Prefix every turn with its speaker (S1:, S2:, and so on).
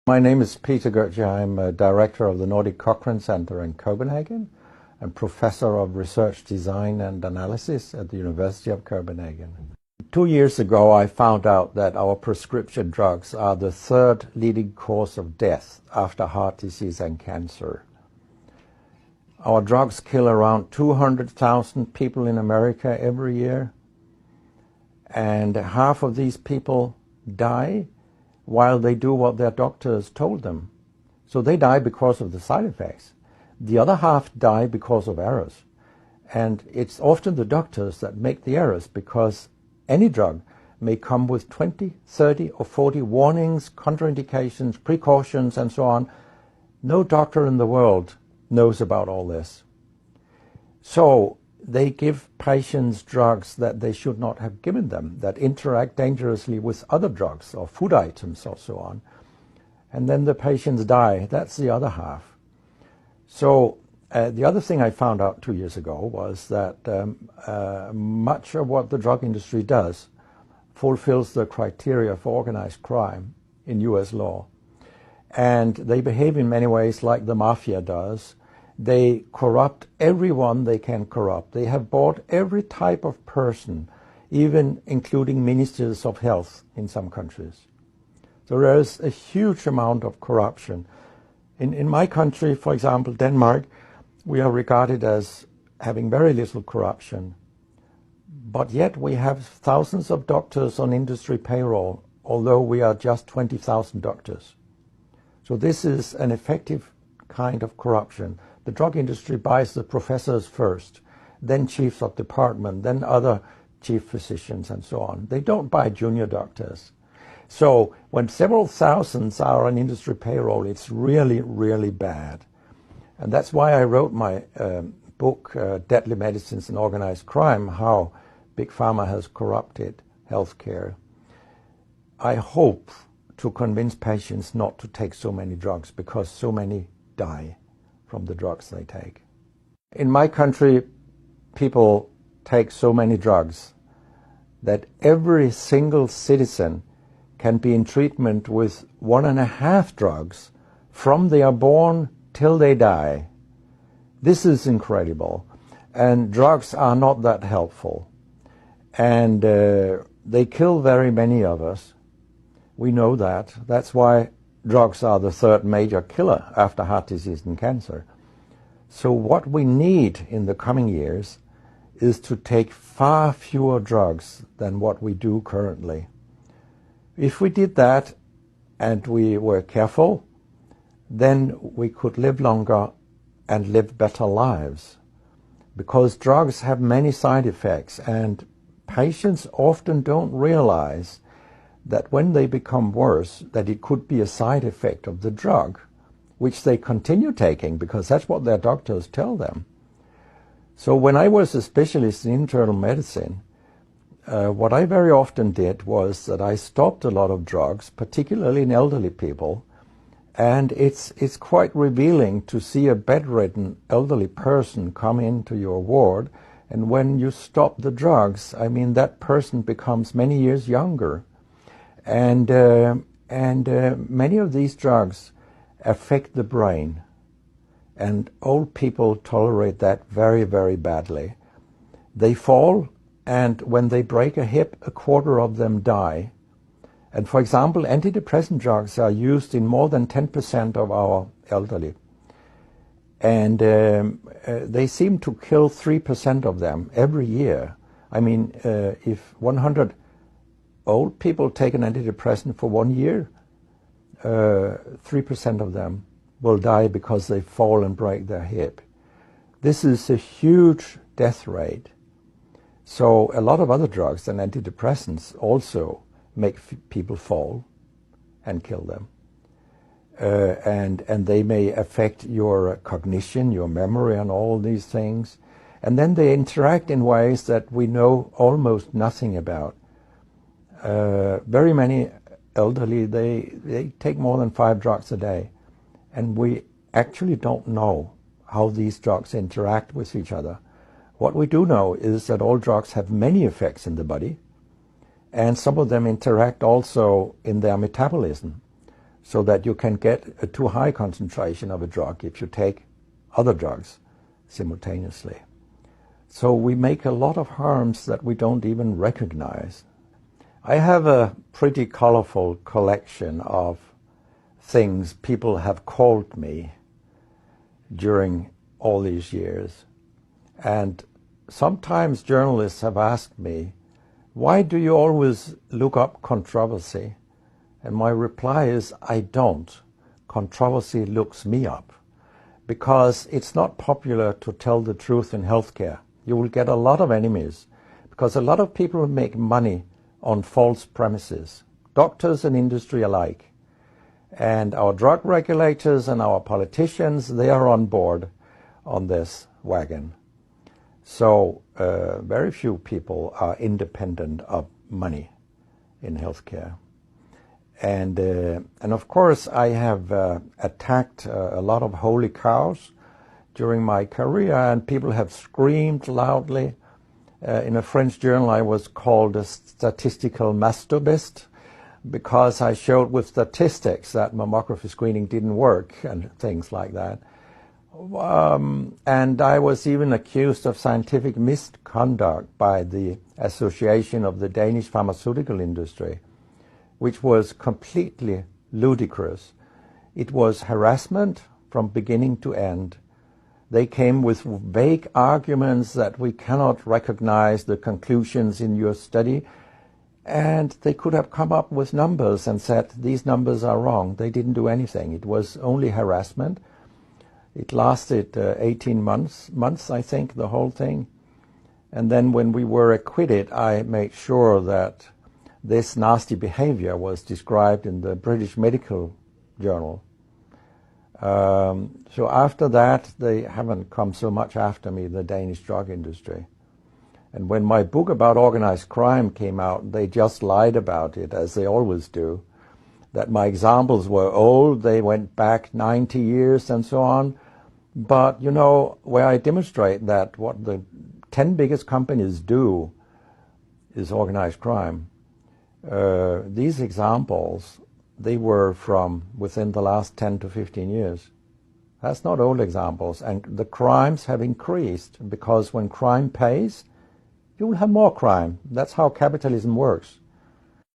S1: My name is Peter Goetje. I'm a director of the Nordic Cochrane Center in Copenhagen and professor of research design and analysis at the University of Copenhagen. 2 years ago, I found out that our prescription drugs are the third leading cause of death after heart disease and cancer. Our drugs kill around 200,000 people in America every year, and half of these people die while they do what their doctors told them. So they die because of the side effects. The other half die because of errors. And it's often the doctors that make the errors, because any drug may come with 20, 30 or 40 warnings, contraindications, precautions and so on. No doctor in the world knows about all this. So they give patients drugs that they should not have given them, that interact dangerously with other drugs or food items or so on. And then the patients die. That's the other half. So the other thing I found out 2 years ago was that much of what the drug industry does fulfills the criteria for organized crime in US law. And they behave in many ways like the mafia does. They corrupt everyone they can corrupt. They have bought every type of person, even including ministers of health in some countries. So there is a huge amount of corruption. In my country, for example, Denmark, we are regarded as having very little corruption. But yet we have thousands of doctors on industry payroll, although we are just 20,000 doctors. So this is an effective kind of corruption. The drug industry buys the professors first, then chiefs of department, then other chief physicians and so on. They don't buy junior doctors. So when several thousands are on industry payroll, it's really, really bad. And that's why I wrote my book, Deadly Medicines and Organized Crime, How Big Pharma Has Corrupted Healthcare. I hope to convince patients not to take so many drugs, because so many die from the drugs they take. In my country, people take so many drugs that every single citizen can be in treatment with 1.5 drugs from they are born till they die. This is incredible. And drugs are not that helpful. And they kill very many of us. We know that. That's why drugs are the third major killer after heart disease and cancer. So what we need in the coming years is to take far fewer drugs than what we do currently. If we did that and we were careful, then we could live longer and live better lives. Because drugs have many side effects, and patients often don't realize that when they become worse, that it could be a side effect of the drug, which they continue taking because that's what their doctors tell them. So when I was a specialist in internal medicine, what I very often did was that I stopped a lot of drugs, particularly in elderly people, and it's quite revealing to see a bedridden elderly person come into your ward, and when you stop the drugs, I mean, that person becomes many years younger. And many of these drugs affect the brain, and old people tolerate that very, very badly. They fall, and when they break a hip, 1/4 of them die. And for example, antidepressant drugs are used in more than 10% of our elderly. And they seem to kill 3% of them every year. I mean, if 100 old people take an antidepressant for 1 year, 3% of them will die because they fall and break their hip. This is a huge death rate. So a lot of other drugs than antidepressants also make people fall and kill them. And they may affect your cognition, your memory and all these things. And then they interact in ways that we know almost nothing about. Very many elderly, they take more than 5 drugs a day, and we actually don't know how these drugs interact with each other. What we do know is that all drugs have many effects in the body, and some of them interact also in their metabolism. so that you can get a too high concentration of a drug if you take other drugs simultaneously. So we make a lot of harms that we don't even recognize. I have a pretty colorful collection of things people have called me during all these years. And sometimes journalists have asked me, why do you always look up controversy? And my reply is, I don't. Controversy looks me up. Because it's not popular to tell the truth in healthcare. You will get a lot of enemies, because a lot of people make money on false premises, doctors and industry alike. And our drug regulators and our politicians, they are on board on this wagon. So very few people are independent of money in healthcare. And of course, I have attacked a lot of holy cows during my career, and people have screamed loudly. In a French journal, I was called a statistical masturbist because I showed with statistics that mammography screening didn't work and things like that. And I was even accused of scientific misconduct by the Association of the Danish Pharmaceutical Industry, which was completely ludicrous. It was harassment from beginning to end. They came with vague arguments that we cannot recognize the conclusions in your study, and they could have come up with numbers and said, these numbers are wrong. They didn't do anything. It was only harassment. It lasted 18 months, I think, the whole thing. And then when we were acquitted, I made sure that this nasty behavior was described in the British Medical Journal. So after that, they haven't come so much after me, the Danish drug industry. And when my book about organized crime came out, they just lied about it, as they always do, that my examples were old, they went back 90 years and so on. But, you know, where I demonstrate that what the 10 biggest companies do is organized crime, these examples, they were from within the last 10 to 15 years. That's not old examples. And the crimes have increased because when crime pays, you will have more crime. That's how capitalism works.